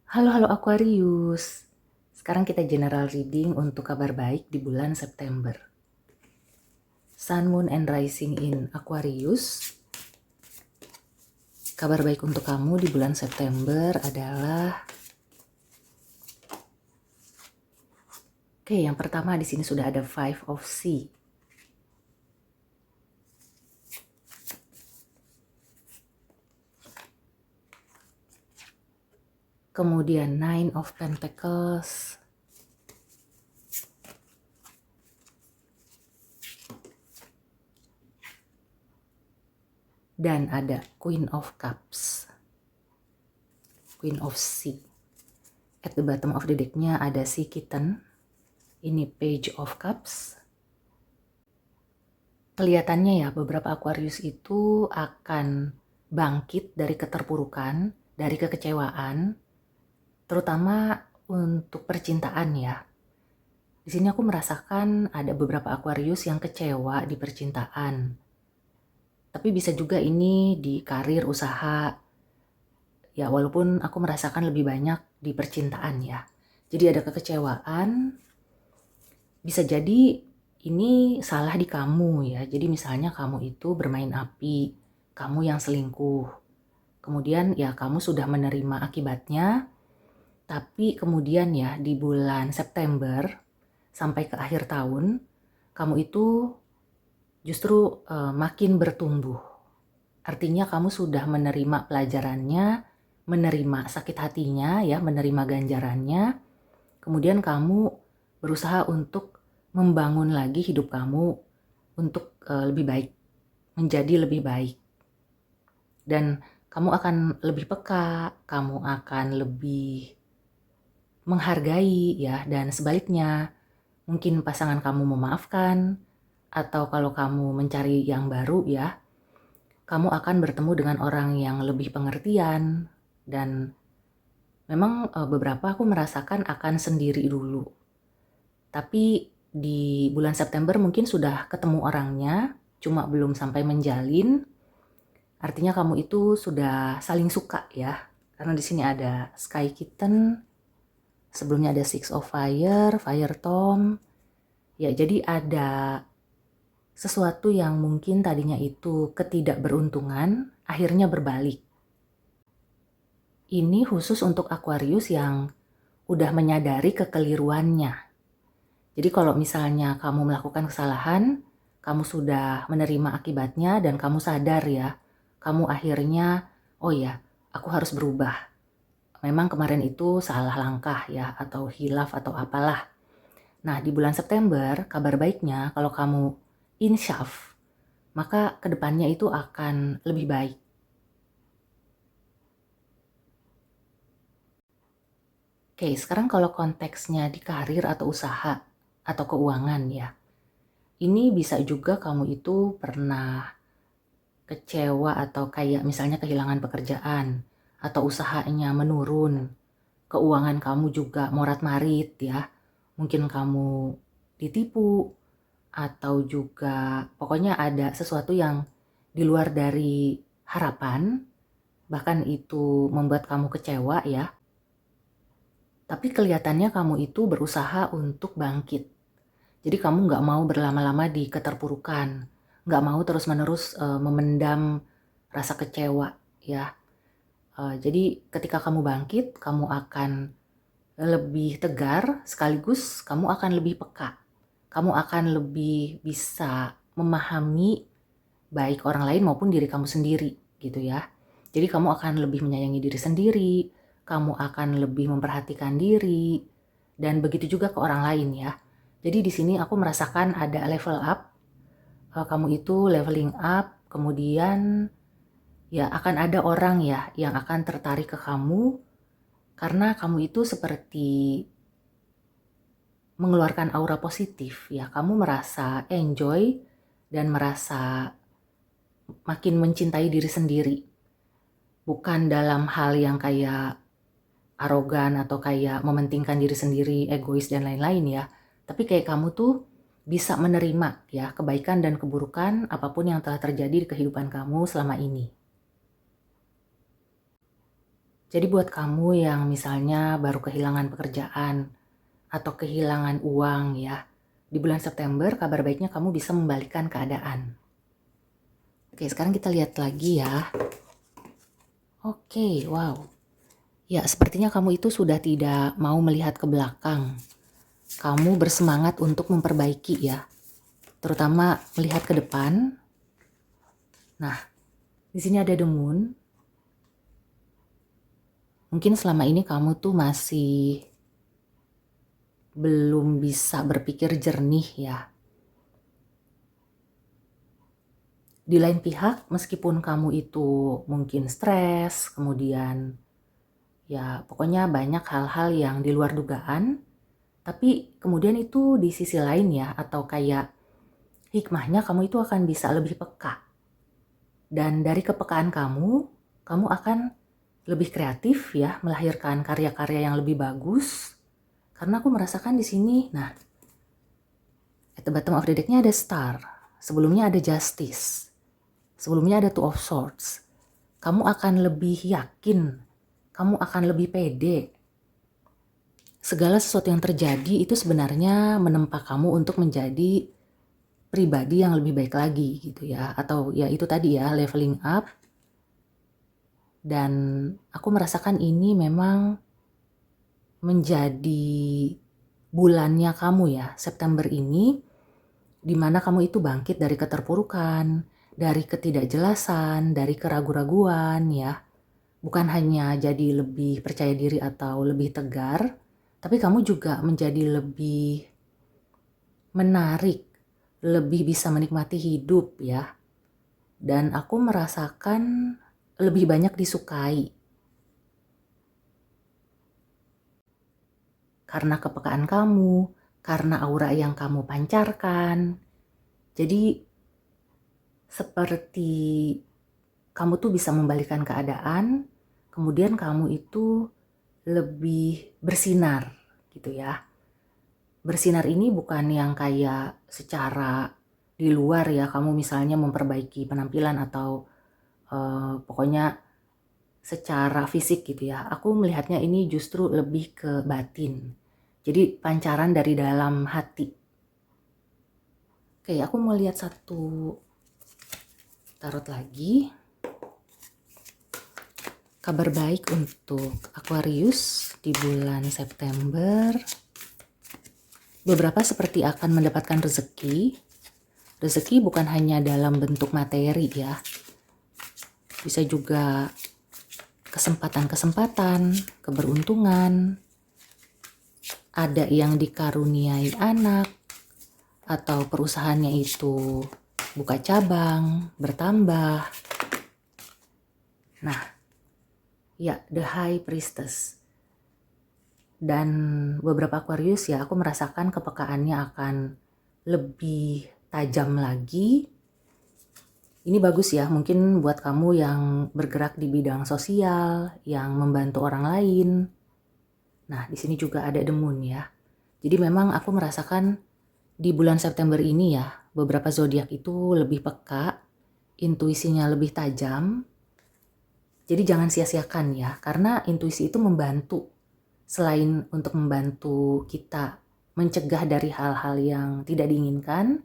Halo halo Aquarius. Sekarang kita general reading untuk kabar baik di bulan September. Sun, Moon, and Rising in Aquarius. Kabar baik untuk kamu di bulan September adalah yang pertama di sini sudah ada Five of Sea. Kemudian Nine of Pentacles. Dan ada Queen of Cups. Queen of Sea. At the bottom of the deck-nya ada Sea Kitten. Ini Page of Cups. Kelihatannya ya beberapa Aquarius itu akan bangkit dari keterpurukan, dari kekecewaan, terutama untuk percintaan ya. Di sini aku merasakan ada beberapa Aquarius yang kecewa di percintaan. Tapi bisa juga ini di karir, usaha. Ya walaupun aku merasakan lebih banyak di percintaan ya. Jadi ada kekecewaan, bisa jadi ini salah di kamu ya. Jadi misalnya kamu itu bermain api, kamu yang selingkuh. Kemudian ya kamu sudah menerima akibatnya, tapi kemudian ya di bulan September sampai ke akhir tahun, kamu itu justru makin bertumbuh. Artinya kamu sudah menerima pelajarannya, menerima sakit hatinya ya, menerima ganjarannya. Kemudian kamu berusaha untuk membangun lagi hidup kamu untuk lebih baik, menjadi lebih baik. Dan kamu akan lebih peka, kamu akan lebih menghargai ya, dan sebaliknya mungkin pasangan kamu memaafkan, atau kalau kamu mencari yang baru ya, kamu akan bertemu dengan orang yang lebih pengertian. Dan memang beberapa aku merasakan akan sendiri dulu. Tapi di bulan September mungkin sudah ketemu orangnya, cuma belum sampai menjalin. Artinya kamu itu sudah saling suka ya. Karena di sini ada Sky Kitten, sebelumnya ada Six of Fire, Fire Tom. Ya, jadi ada sesuatu yang mungkin tadinya itu ketidakberuntungan, akhirnya berbalik. Ini khusus untuk Aquarius yang udah menyadari kekeliruannya. Jadi kalau misalnya kamu melakukan kesalahan, kamu sudah menerima akibatnya dan kamu sadar ya, kamu akhirnya, oh ya, aku harus berubah. Memang kemarin itu salah langkah ya, atau hilaf atau apalah. Nah di bulan September, kabar baiknya kalau kamu insyaf, maka kedepannya itu akan lebih baik. Oke, sekarang kalau konteksnya di karir atau usaha atau keuangan ya, ini bisa juga kamu itu pernah kecewa atau kayak misalnya kehilangan pekerjaan atau usahanya menurun, keuangan kamu juga morat-marit ya, mungkin kamu ditipu atau juga pokoknya ada sesuatu yang di luar dari harapan, bahkan itu membuat kamu kecewa ya. Tapi kelihatannya kamu itu berusaha untuk bangkit. Jadi kamu nggak mau berlama-lama di keterpurukan, nggak mau terus-menerus memendam rasa kecewa ya. Jadi ketika kamu bangkit, kamu akan lebih tegar, sekaligus kamu akan lebih peka. Kamu akan lebih bisa memahami baik orang lain maupun diri kamu sendiri gitu ya. Jadi kamu akan lebih menyayangi diri sendiri, kamu akan lebih memperhatikan diri, dan begitu juga ke orang lain ya. Jadi di sini aku merasakan ada level up, kamu itu leveling up, kemudian ya akan ada orang ya yang akan tertarik ke kamu karena kamu itu seperti mengeluarkan aura positif ya. Kamu merasa enjoy dan merasa makin mencintai diri sendiri. Bukan dalam hal yang kayak arogan atau kayak mementingkan diri sendiri, egois dan lain-lain ya. Tapi kayak kamu tuh bisa menerima ya kebaikan dan keburukan apapun yang telah terjadi di kehidupan kamu selama ini. Jadi buat kamu yang misalnya baru kehilangan pekerjaan atau kehilangan uang ya, di bulan September kabar baiknya kamu bisa membalikkan keadaan. Oke, sekarang kita lihat lagi ya. Oke, wow. Ya, sepertinya kamu itu sudah tidak mau melihat ke belakang. Kamu bersemangat untuk memperbaiki ya, terutama melihat ke depan. Nah, di sini ada the moon. Mungkin selama ini kamu tuh masih belum bisa berpikir jernih ya. Di lain pihak, meskipun kamu itu mungkin stres, kemudian ya pokoknya banyak hal-hal yang di luar dugaan, tapi kemudian itu di sisi lain ya, atau kayak hikmahnya kamu itu akan bisa lebih peka. Dan dari kepekaan kamu akan lebih kreatif ya, melahirkan karya-karya yang lebih bagus. Karena aku merasakan di sini, nah, at the bottom of the deck-nya ada Star, sebelumnya ada Justice, sebelumnya ada Two of Swords. Kamu akan lebih yakin, kamu akan lebih pede. Segala sesuatu yang terjadi itu sebenarnya menempa kamu untuk menjadi pribadi yang lebih baik lagi gitu ya. Atau ya itu tadi ya, leveling up. Dan aku merasakan ini memang menjadi bulannya kamu ya, September ini, dimana kamu itu bangkit dari keterpurukan, dari ketidakjelasan, dari keraguan-raguan ya. Bukan hanya jadi lebih percaya diri atau lebih tegar, tapi kamu juga menjadi lebih menarik, lebih bisa menikmati hidup ya. Dan aku merasakan lebih banyak disukai. Karena kepekaan kamu, karena aura yang kamu pancarkan. Jadi seperti kamu tuh bisa membalikan keadaan, kemudian kamu itu lebih bersinar gitu ya. Bersinar ini bukan yang kayak secara di luar ya, kamu misalnya memperbaiki penampilan atau pokoknya secara fisik gitu ya. Aku melihatnya ini justru lebih ke batin. Jadi pancaran dari dalam hati. Oke, aku mau lihat satu tarot lagi. Kabar baik untuk Aquarius di bulan September. Beberapa seperti akan mendapatkan rezeki. Rezeki bukan hanya dalam bentuk materi ya. Bisa juga kesempatan-kesempatan, keberuntungan. Ada yang dikaruniai anak, atau perusahaannya itu buka cabang, bertambah. Nah, ya, The High Priestess. Dan beberapa Aquarius ya, aku merasakan kepekaannya akan lebih tajam lagi. Ini bagus ya, mungkin buat kamu yang bergerak di bidang sosial, yang membantu orang lain. Nah, di sini juga ada The Moon ya. Jadi memang aku merasakan di bulan September ini ya, beberapa zodiak itu lebih peka, intuisinya lebih tajam. Jadi jangan sia-siakan ya, karena intuisi itu membantu. Selain untuk membantu kita mencegah dari hal-hal yang tidak diinginkan,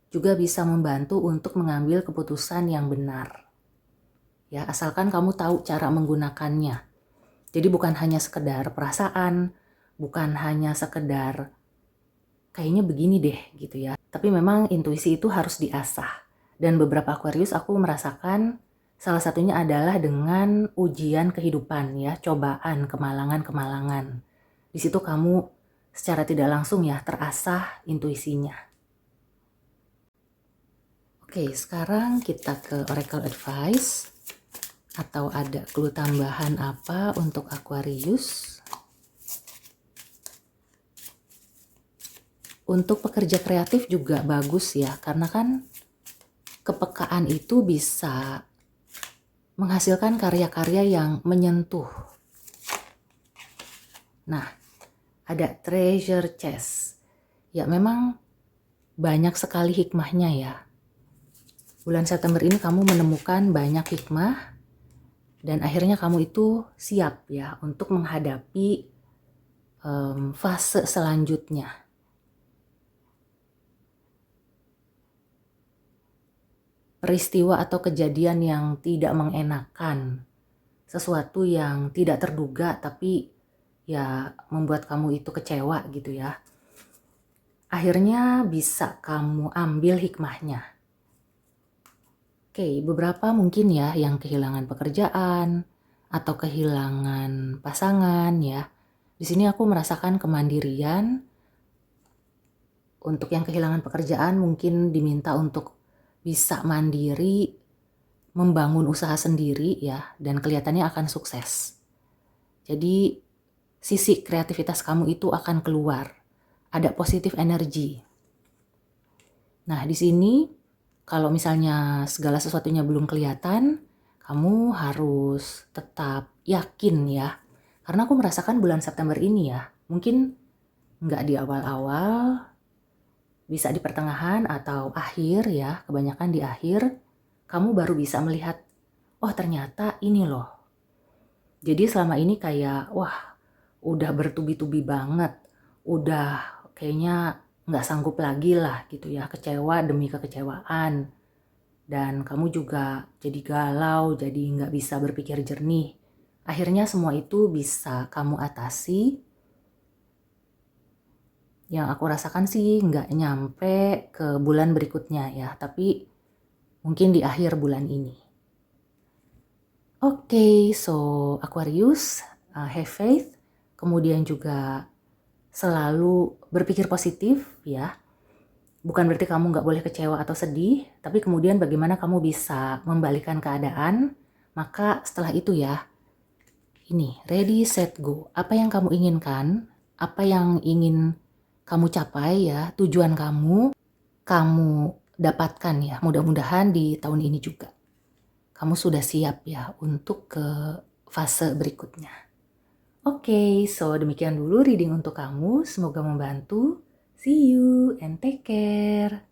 juga bisa membantu untuk mengambil keputusan yang benar. Ya, asalkan kamu tahu cara menggunakannya. Jadi bukan hanya sekedar perasaan, bukan hanya sekedar kayaknya begini deh gitu ya. Tapi memang intuisi itu harus diasah. Dan beberapa Aquarius aku merasakan salah satunya adalah dengan ujian kehidupan ya, cobaan, kemalangan-kemalangan. Di situ kamu secara tidak langsung ya terasah intuisinya. Oke, sekarang kita ke Oracle Advice. Atau ada clue tambahan apa untuk Aquarius? Untuk pekerja kreatif juga bagus ya, karena kan kepekaan itu bisa menghasilkan karya-karya yang menyentuh. Nah, ada treasure chest. Ya memang banyak sekali hikmahnya ya. Bulan September ini kamu menemukan banyak hikmah Dan akhirnya kamu itu siap ya untuk menghadapi fase selanjutnya. Peristiwa atau kejadian yang tidak mengenakan, sesuatu yang tidak terduga tapi ya membuat kamu itu kecewa gitu ya. Akhirnya bisa kamu ambil hikmahnya. Oke, beberapa mungkin ya yang kehilangan pekerjaan atau kehilangan pasangan ya. Di sini aku merasakan kemandirian. Untuk yang kehilangan pekerjaan mungkin diminta untuk bisa mandiri, membangun usaha sendiri ya, dan kelihatannya akan sukses. Jadi sisi kreativitas kamu itu akan keluar, ada positif energi. Nah di sini kalau misalnya segala sesuatunya belum kelihatan, kamu harus tetap yakin ya. Karena aku merasakan bulan September ini ya, mungkin nggak di awal-awal, bisa di pertengahan atau akhir ya, kebanyakan di akhir, kamu baru bisa melihat, oh ternyata ini loh. Jadi selama ini kayak, wah udah bertubi-tubi banget, udah kayaknya nggak sanggup lagi lah gitu ya, kecewa demi kekecewaan. Dan kamu juga jadi galau, jadi nggak bisa berpikir jernih. Akhirnya semua itu bisa kamu atasi. Yang aku rasakan sih nggak nyampe ke bulan berikutnya ya, tapi mungkin di akhir bulan ini. Oke, so Aquarius, have faith, kemudian juga selalu berpikir positif ya. Bukan berarti kamu nggak boleh kecewa atau sedih, tapi kemudian bagaimana kamu bisa membalikan keadaan, maka setelah itu ya, ini, ready, set, go. Apa yang kamu inginkan, apa yang ingin kamu capai ya, tujuan kamu dapatkan ya, mudah-mudahan di tahun ini juga. Kamu sudah siap ya untuk ke fase berikutnya. Oke, so demikian dulu reading untuk kamu. Semoga membantu. See you and take care.